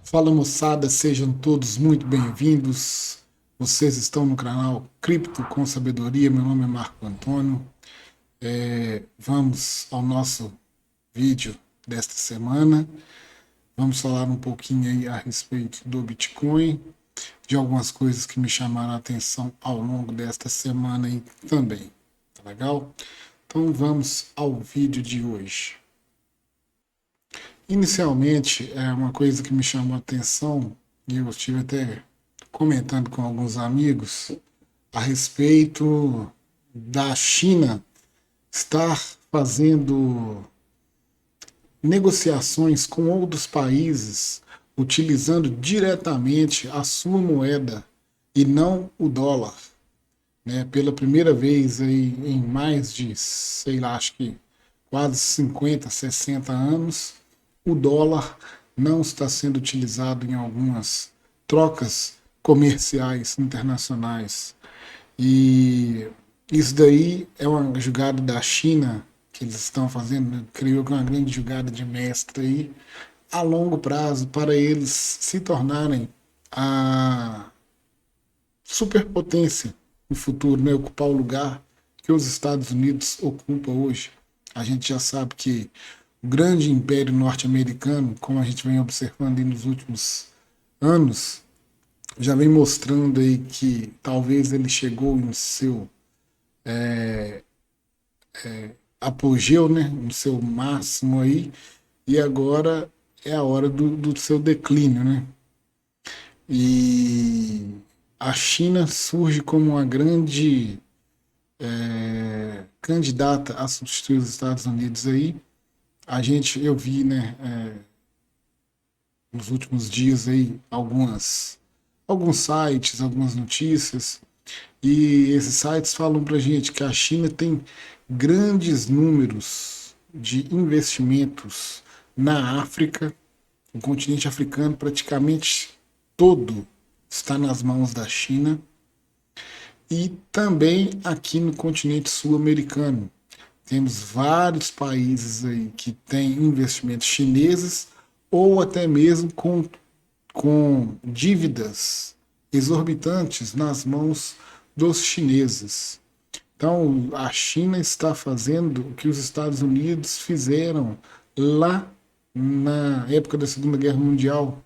Fala moçada, sejam todos muito bem-vindos. Vocês estão no canal Cripto com Sabedoria. Meu nome é Marco Antônio. Vamos ao nosso vídeo desta semana. Vamos falar um pouquinho aí a respeito do Bitcoin, de algumas coisas que me chamaram a atenção ao longo desta semana aí também. Tá legal? Então vamos ao vídeo de hoje. Inicialmente, é uma coisa que me chamou a atenção, e eu estive até comentando com alguns amigos a respeito da China estar fazendo negociações com outros países utilizando diretamente a sua moeda e não o dólar, né? Pela primeira vez aí em mais de, sei lá, acho que quase 50, 60 anos, o dólar não está sendo utilizado em algumas trocas comerciais internacionais. E isso daí é uma jogada da China que eles estão fazendo, né? Creio que é uma grande jogada de mestre aí, a longo prazo, para eles se tornarem a superpotência no futuro, né? Ocupar o lugar que os Estados Unidos ocupam hoje. A gente já sabe que o grande império norte-americano, como a gente vem observando aí nos últimos anos, já vem mostrando aí que talvez ele chegou em seu apogeu, né, no seu máximo aí, e agora é a hora do seu declínio, né? E a China surge como uma grande candidata a substituir os Estados Unidos aí. Eu vi, né, nos últimos dias aí alguns sites, algumas notícias, e esses sites falam para gente que a China tem grandes números de investimentos na África. O continente africano praticamente todo está nas mãos da China, e também aqui no continente sul-americano. Temos vários países aí que têm investimentos chineses ou até mesmo com dívidas exorbitantes nas mãos dos chineses. Então, a China está fazendo o que os Estados Unidos fizeram lá na época da Segunda Guerra Mundial,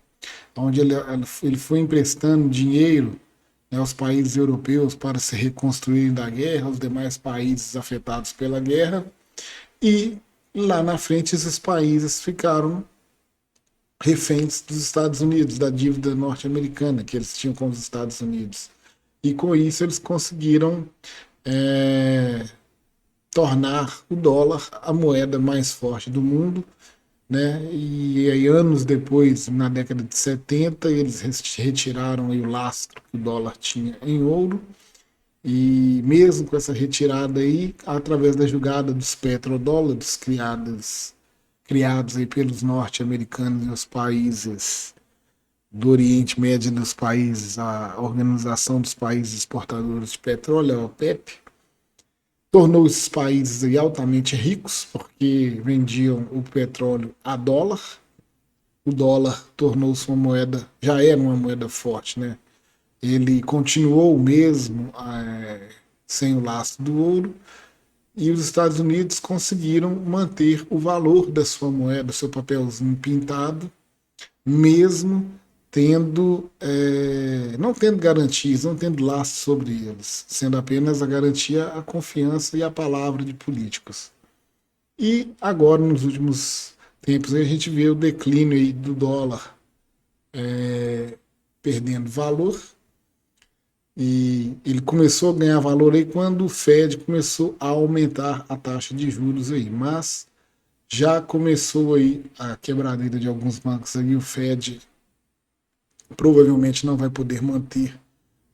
onde ele foi emprestando dinheiro, né, aos países europeus para se reconstruírem da guerra, aos demais países afetados pela guerra, e lá na frente esses países ficaram reféns dos Estados Unidos, da dívida norte-americana que eles tinham com os Estados Unidos. E com isso eles conseguiram é, tornar o dólar a moeda mais forte do mundo, né? E aí, anos depois, na década de 70, eles retiraram aí o lastro que o dólar tinha em ouro. E mesmo com essa retirada aí, através da jogada dos petrodólares criados aí pelos norte-americanos e os países do Oriente Médio, dos países, a Organização dos Países Exportadores de Petróleo, a OPEP, tornou esses países aí altamente ricos, porque vendiam o petróleo a dólar. O dólar tornou-se uma moeda, já era uma moeda forte, né? Ele continuou mesmo sem o lastro do ouro, e os Estados Unidos conseguiram manter o valor da sua moeda, seu papelzinho pintado, mesmo não tendo garantias, não tendo laço sobre eles, sendo apenas a garantia, a confiança e a palavra de políticos. E agora, nos últimos tempos, a gente vê o declínio aí do dólar perdendo valor, e ele começou a ganhar valor aí quando o Fed começou a aumentar a taxa de juros aí, mas já começou aí a quebradeira de alguns bancos aí, o Fed provavelmente não vai poder manter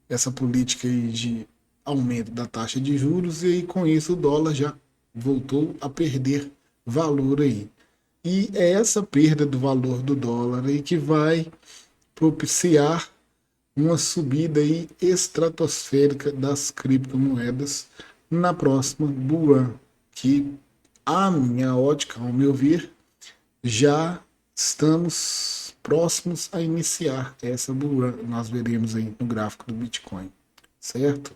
essa política aí de aumento da taxa de juros, e aí com isso o dólar já voltou a perder valor aí. E é essa perda do valor do dólar aí que vai propiciar uma subida aí estratosférica das criptomoedas na próxima bull run, que a minha ótica, ao meu ver, já estamos próximos a iniciar essa bull run. Nós veremos aí no gráfico do Bitcoin, certo?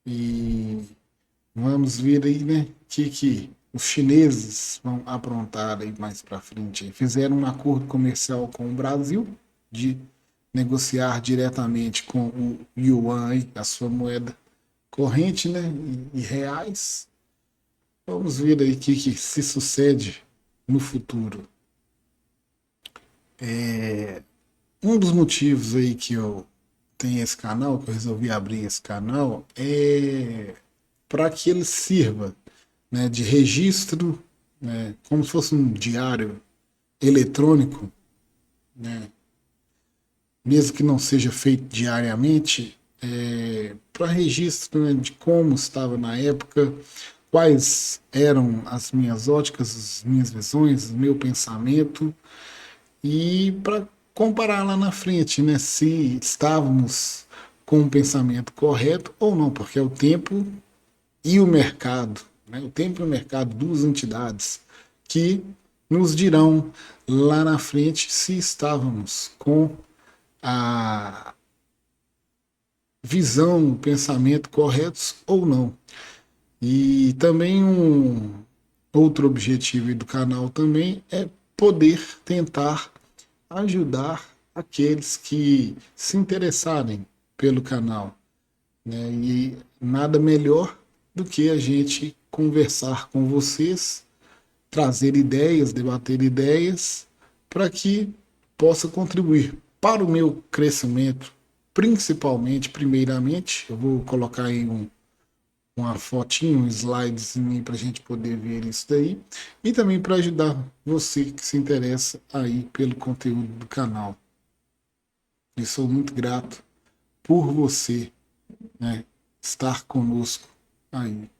E vamos ver aí, né, que os chineses vão aprontar aí mais para frente. Fizeram um acordo comercial com o Brasil de negociar diretamente com o yuan, a sua moeda corrente, né, e reais. Vamos ver aí o que se sucede no futuro. Um dos motivos aí que eu tenho esse canal, que eu resolvi abrir esse canal, é para que ele sirva, né, de registro, né, como se fosse um diário eletrônico, né, mesmo que não seja feito diariamente, para registro, né, de como estava na época, quais eram as minhas óticas, as minhas visões, o meu pensamento, e para comparar lá na frente, né, se estávamos com o pensamento correto ou não, porque é o tempo e o mercado, né, o tempo e o mercado, duas entidades que nos dirão lá na frente se estávamos com a visão, o pensamento corretos ou não. E também um outro objetivo do canal também é poder tentar ajudar aqueles que se interessarem pelo canal, né? E nada melhor do que a gente conversar com vocês, trazer ideias, debater ideias, para que possa contribuir para o meu crescimento, principalmente, primeiramente, eu vou colocar aí uma fotinha, um slidezinho para a gente poder ver isso daí, e também para ajudar você que se interessa aí pelo conteúdo do canal. Eu sou muito grato por você, né, estar conosco aí.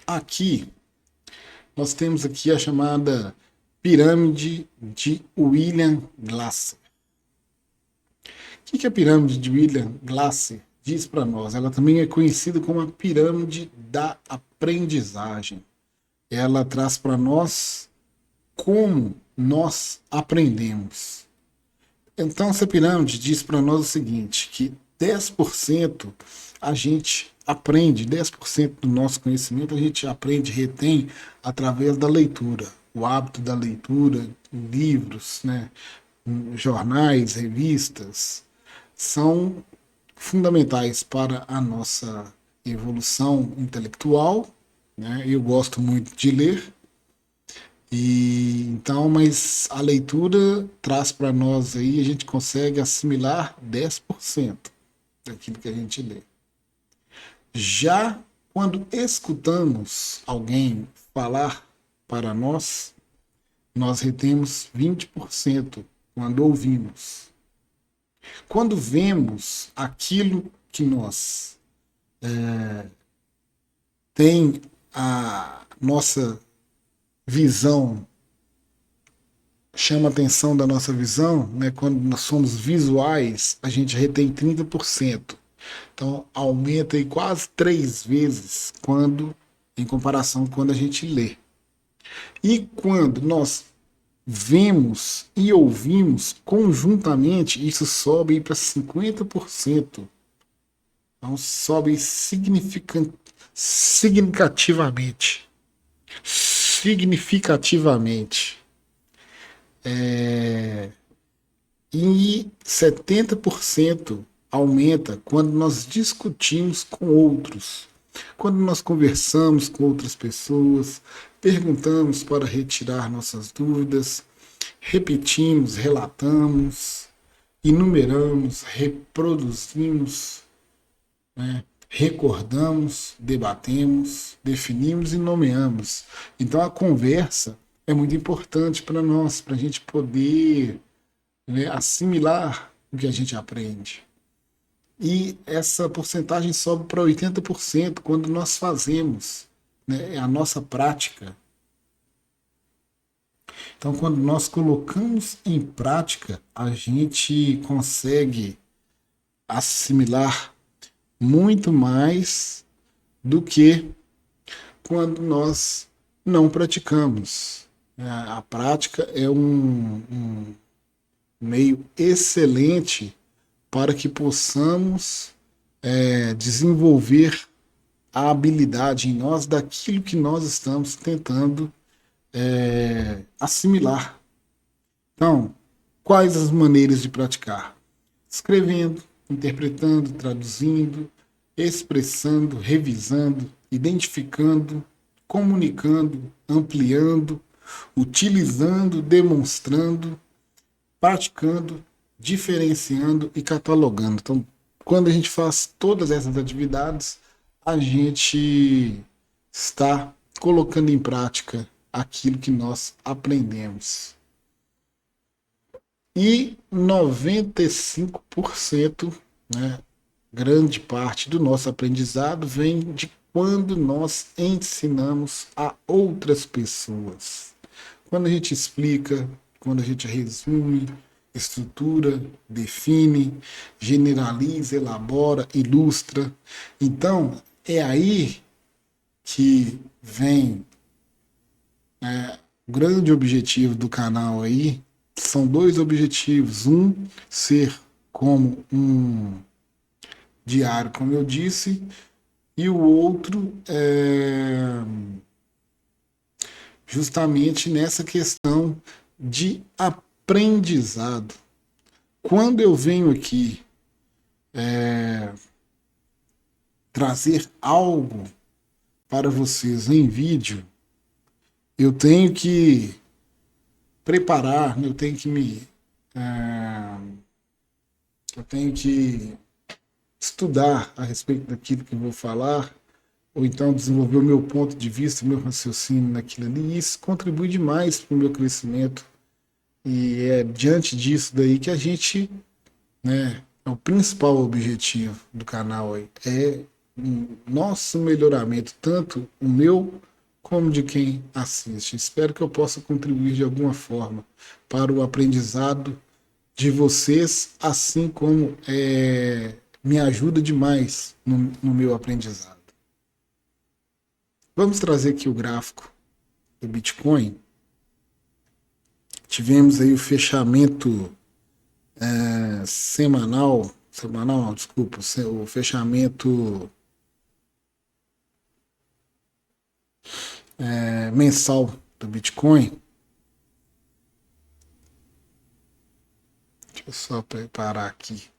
Aqui nós temos aqui a chamada pirâmide de William Glasser. O que a pirâmide de William Glasser diz para nós? Ela também é conhecida como a pirâmide da aprendizagem. Ela traz para nós como nós aprendemos. Então, essa pirâmide diz para nós o seguinte, que 10% a gente aprende, 10% do nosso conhecimento a gente aprende, retém através da leitura. O hábito da leitura, livros, né, jornais, revistas, são fundamentais para a nossa evolução intelectual, né? Eu gosto muito de ler, e então, mas a leitura traz para nós aí, a gente consegue assimilar 10% daquilo que a gente lê. Já quando escutamos alguém falar para nós, nós retemos 20% quando ouvimos. Quando vemos aquilo que nós tem a nossa visão, chama a atenção da nossa visão, né? Quando nós somos visuais, a gente retém 30%. Então aumenta aí quase 3 vezes quando em comparação com quando a gente lê. E quando nós vemos e ouvimos conjuntamente, isso sobe para 50%. Então sobe significativamente. Significativamente. E 70% aumenta quando nós discutimos com outros. Quando nós conversamos com outras pessoas, perguntamos para retirar nossas dúvidas, repetimos, relatamos, enumeramos, reproduzimos, né? Recordamos, debatemos, definimos e nomeamos. Então a conversa é muito importante para nós, para a gente poder, né, assimilar o que a gente aprende. E essa porcentagem sobe para 80% quando nós fazemos, né, a nossa prática. Então, quando nós colocamos em prática, a gente consegue assimilar muito mais do que quando nós não praticamos. A prática é um meio excelente para que possamos desenvolver a habilidade em nós daquilo que nós estamos tentando assimilar. Então, quais as maneiras de praticar? Escrevendo, interpretando, traduzindo, expressando, revisando, identificando, comunicando, ampliando, utilizando, demonstrando, praticando, diferenciando e catalogando. Então, quando a gente faz todas essas atividades, a gente está colocando em prática aquilo que nós aprendemos. E 95%, né, grande parte do nosso aprendizado vem de quando nós ensinamos a outras pessoas. Quando a gente explica, quando a gente resume, estrutura, define, generaliza, elabora, ilustra. Então, é aí que vem o grande objetivo do canal aí. São dois objetivos. Um, ser como um diário, como eu disse, e o outro é justamente nessa questão de aprendizado. Quando eu venho aqui trazer algo para vocês em vídeo, eu tenho que preparar, eu tenho que eu tenho que estudar a respeito daquilo que eu vou falar, ou então desenvolver o meu ponto de vista, o meu raciocínio naquilo ali, e isso contribui demais para o meu crescimento. E é diante disso daí que a gente, né, é o principal objetivo do canal aí, é o nosso melhoramento, tanto o meu como de quem assiste. Espero que eu possa contribuir de alguma forma para o aprendizado de vocês, assim como me ajuda demais no meu aprendizado. Vamos trazer aqui o gráfico do Bitcoin. Tivemos aí o fechamento semanal não, desculpa, o fechamento mensal do Bitcoin. Deixa eu só preparar aqui.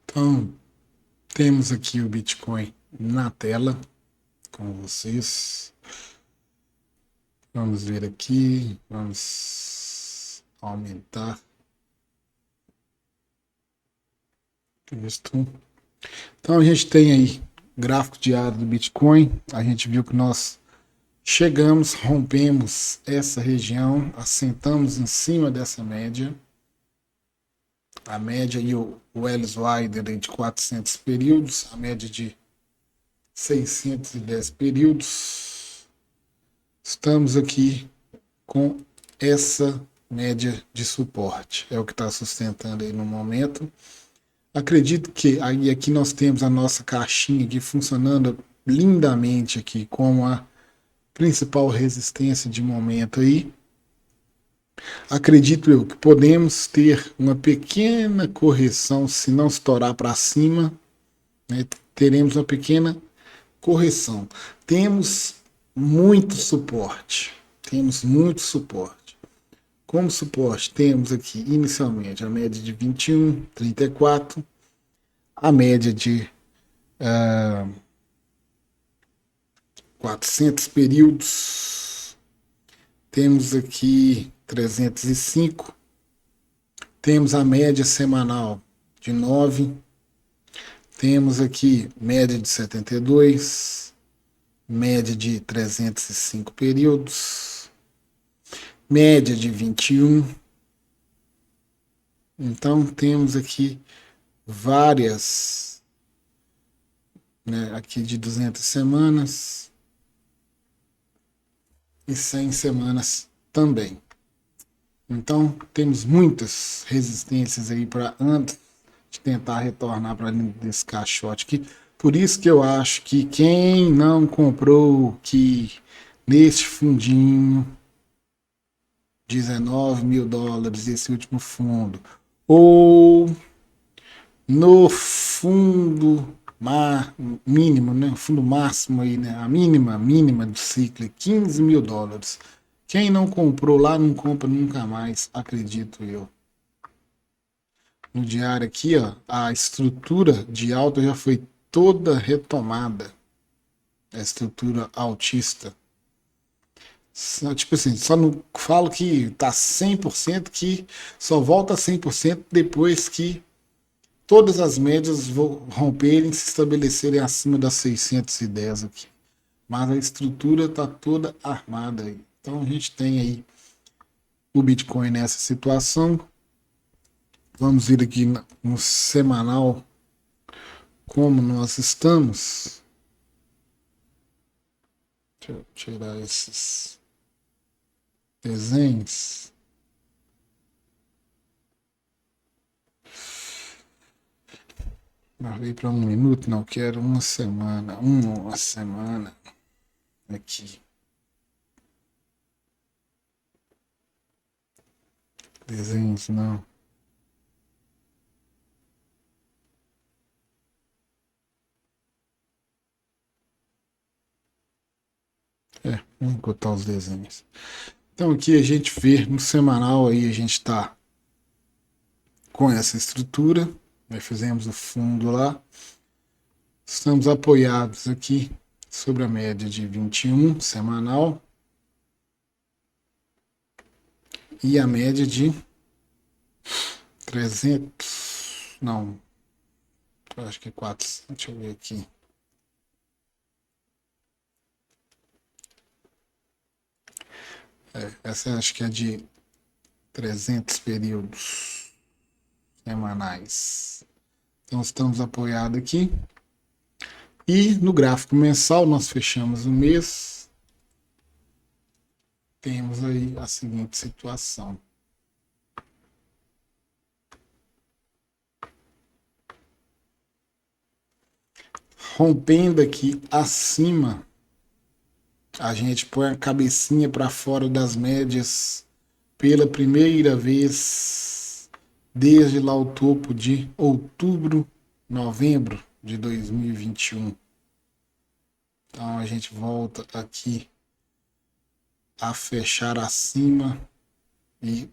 Então, temos aqui o Bitcoin na tela com vocês. Vamos ver aqui, vamos aumentar isto. Então a gente tem aí gráfico diário do Bitcoin. A gente viu que nós chegamos, rompemos essa região, assentamos em cima dessa média. A média e o Ellis Wider de 400 períodos, a média de 610 períodos. Estamos aqui com essa média de suporte. É o que está sustentando aí no momento. Acredito que aí aqui nós temos a nossa caixinha aqui funcionando lindamente aqui como a principal resistência de momento aí. Acredito eu que podemos ter uma pequena correção, se não estourar para cima, né, teremos uma pequena correção. Temos muito suporte. Temos muito suporte. Como suporte, temos aqui inicialmente a média de 21, 34, a média de 400 períodos, temos aqui 305, temos a média semanal de 9, temos aqui média de 72, média de 305 períodos, média de 21. Então temos aqui várias, né, aqui de 200 semanas e 100 semanas também. Então, temos muitas resistências aí para antes de tentar retornar para dentro desse caixote aqui. Por isso que eu acho que quem não comprou que neste fundinho, US$ 19.000 esse último fundo, ou no fundo mínimo, né? O fundo máximo aí, né? A mínima do ciclo é US$ 15.000. Quem não comprou lá não compra nunca mais, acredito eu. No diário aqui, ó, a estrutura de alta já foi toda retomada. A estrutura altista. Tipo assim, só não falo que tá 100%, que só volta 100% depois que todas as médias vão romperem e se estabelecerem acima das 610 aqui. Mas a estrutura está toda armada aí. Então a gente tem aí o Bitcoin nessa situação. Vamos ver aqui no semanal como nós estamos. Deixa eu tirar esses desenhos. Marquei para 1 minuto, não quero uma semana. Uma semana aqui. Desenhos não. Vamos botar os desenhos. Então aqui a gente vê no semanal aí a gente está com essa estrutura. Nós fizemos o fundo lá. Estamos apoiados aqui sobre a média de 21 semanal e a média de 300, não, acho que é 400, deixa eu ver aqui. Essa acho que é de 300 períodos semanais. Então estamos apoiados aqui. E no gráfico mensal nós fechamos o mês. Temos aí a seguinte situação. Rompendo aqui acima, a gente põe a cabecinha para fora das médias pela primeira vez desde lá o topo de outubro, novembro de 2021. Então a gente volta aqui a fechar acima e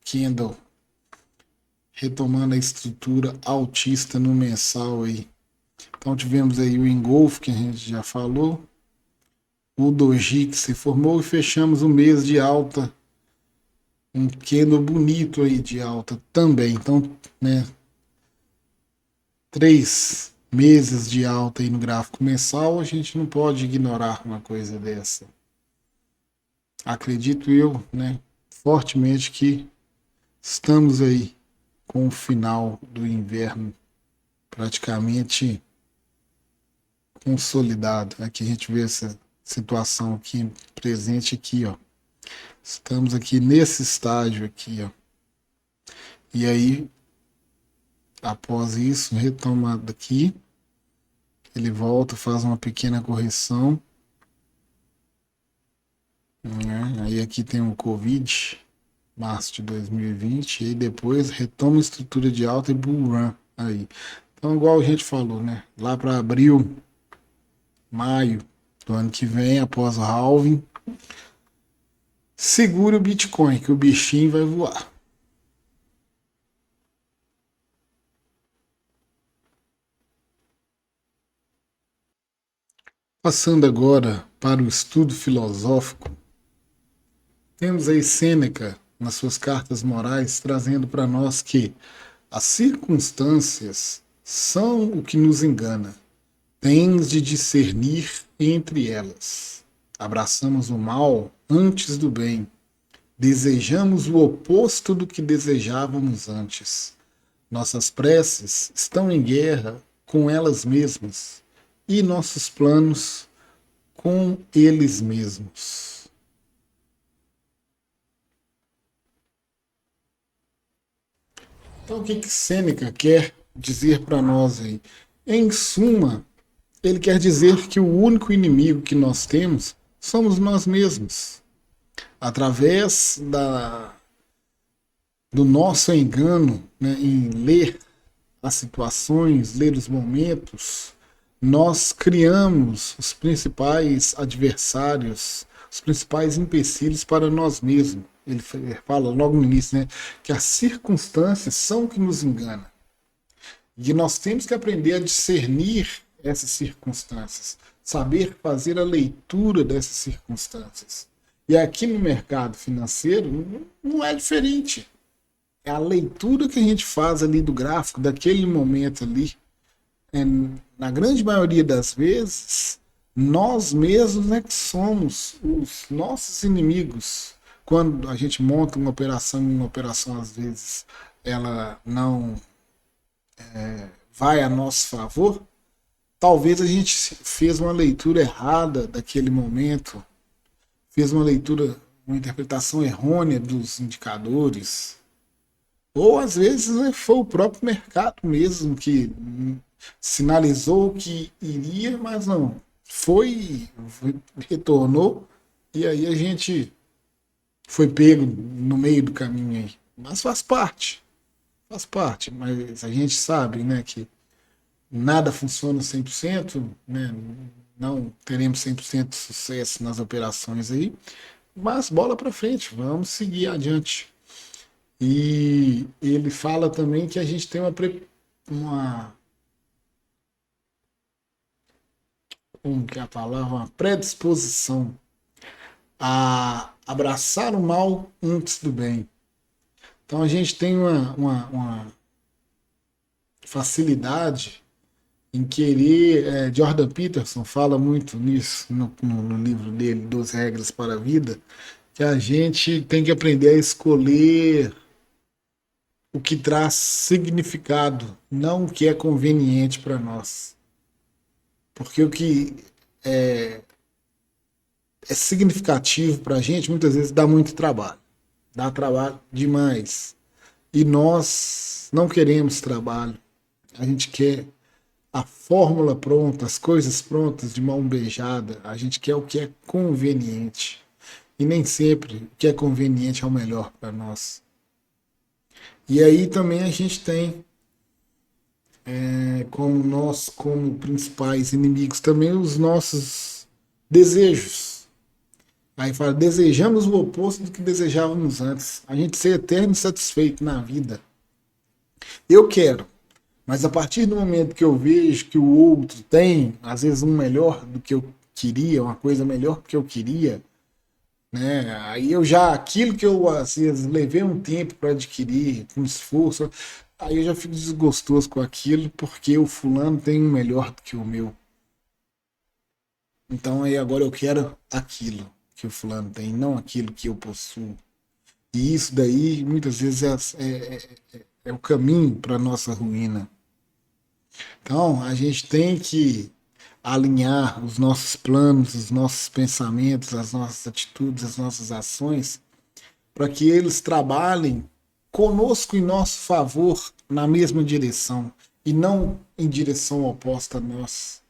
candle retomando a estrutura altista no mensal aí. Então tivemos aí o engolfo que a gente já falou, o doji que se formou e fechamos o mês de alta, um candle bonito aí de alta também. Então, né, 3 meses de alta aí no gráfico mensal, a gente não pode ignorar uma coisa dessa. Acredito eu, né, fortemente que estamos aí com o final do inverno praticamente consolidado. Aqui a gente vê essa situação aqui presente aqui, ó. Estamos aqui nesse estágio aqui, ó. E aí, após isso, retomada aqui, ele volta, faz uma pequena correção, né? Aí aqui tem o Covid, março de 2020, e aí depois retoma a estrutura de alta e bull run aí. Então, igual a gente falou, né? Lá para abril, maio do ano que vem, após o halving, segure o Bitcoin, que o bichinho vai voar. Passando agora para o estudo filosófico, temos aí Sêneca, nas suas cartas morais, trazendo para nós que as circunstâncias são o que nos engana. Tens de discernir entre elas. Abraçamos o mal antes do bem. Desejamos o oposto do que desejávamos antes. Nossas preces estão em guerra com elas mesmas e nossos planos com eles mesmos. Então, o que que Sêneca quer dizer para nós aí? Em suma, ele quer dizer que o único inimigo que nós temos somos nós mesmos. Através do nosso engano, né, em ler as situações, ler os momentos, nós criamos os principais adversários, os principais empecilhos para nós mesmos. Ele fala logo no início, né, que as circunstâncias são o que nos engana. E nós temos que aprender a discernir essas circunstâncias, saber fazer a leitura dessas circunstâncias. E aqui no mercado financeiro não é diferente. É a leitura que a gente faz ali do gráfico, daquele momento ali. É, na grande maioria das vezes, nós mesmos é que somos os nossos inimigos. Quando a gente monta uma operação às vezes ela não vai a nosso favor, talvez a gente fez uma leitura errada daquele momento, fez uma leitura, uma interpretação errônea dos indicadores, ou às vezes né, foi o próprio mercado mesmo que sinalizou que iria, mas não. Retornou, e aí a gente foi pego no meio do caminho aí. Mas faz parte, mas a gente sabe né, que nada funciona 100%, né, não teremos 100% de sucesso nas operações aí, mas bola para frente, vamos seguir adiante. E ele fala também que a gente tem uma como que é a palavra? Uma predisposição a abraçar o mal antes do bem. Então a gente tem uma facilidade em querer. Jordan Peterson fala muito nisso no livro dele, 12 Regras para a Vida, que a gente tem que aprender a escolher o que traz significado, não o que é conveniente para nós. Porque o que é significativo para a gente muitas vezes dá muito trabalho. Dá trabalho demais. E nós não queremos trabalho. A gente quer a fórmula pronta, as coisas prontas de mão beijada. A gente quer o que é conveniente. E nem sempre o que é conveniente é o melhor para nós. E aí também a gente tem como nós, como principais inimigos, também os nossos desejos. Aí fala, desejamos o oposto do que desejávamos antes. A gente ser eterno e satisfeito na vida. Eu quero, mas a partir do momento que eu vejo que o outro tem, às vezes, um melhor do que eu queria, uma coisa melhor do que eu queria, né? Aí eu já, aquilo que eu, às vezes, levei um tempo para adquirir, com esforço, aí eu já fico desgostoso com aquilo, porque o fulano tem um melhor do que o meu. Então aí agora eu quero aquilo que o fulano tem, não aquilo que eu possuo. E isso daí muitas vezes é o caminho para nossa ruína. Então a gente tem que alinhar os nossos planos, os nossos pensamentos, as nossas atitudes, as nossas ações, para que eles trabalhem conosco em nosso favor na mesma direção e não em direção oposta a nós.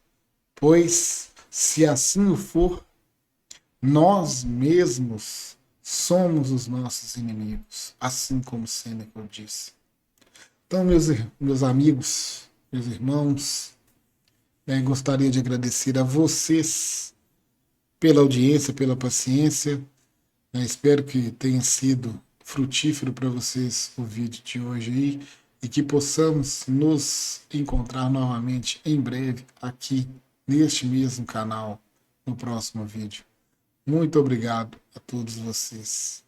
Pois, se assim o for, nós mesmos somos os nossos inimigos, assim como Sêneca disse. Então, meus amigos, meus irmãos, gostaria de agradecer a vocês pela audiência, pela paciência. Espero que tenha sido frutífero para vocês o vídeo de hoje aí e que possamos nos encontrar novamente em breve aqui neste mesmo canal no próximo vídeo. Muito obrigado a todos vocês.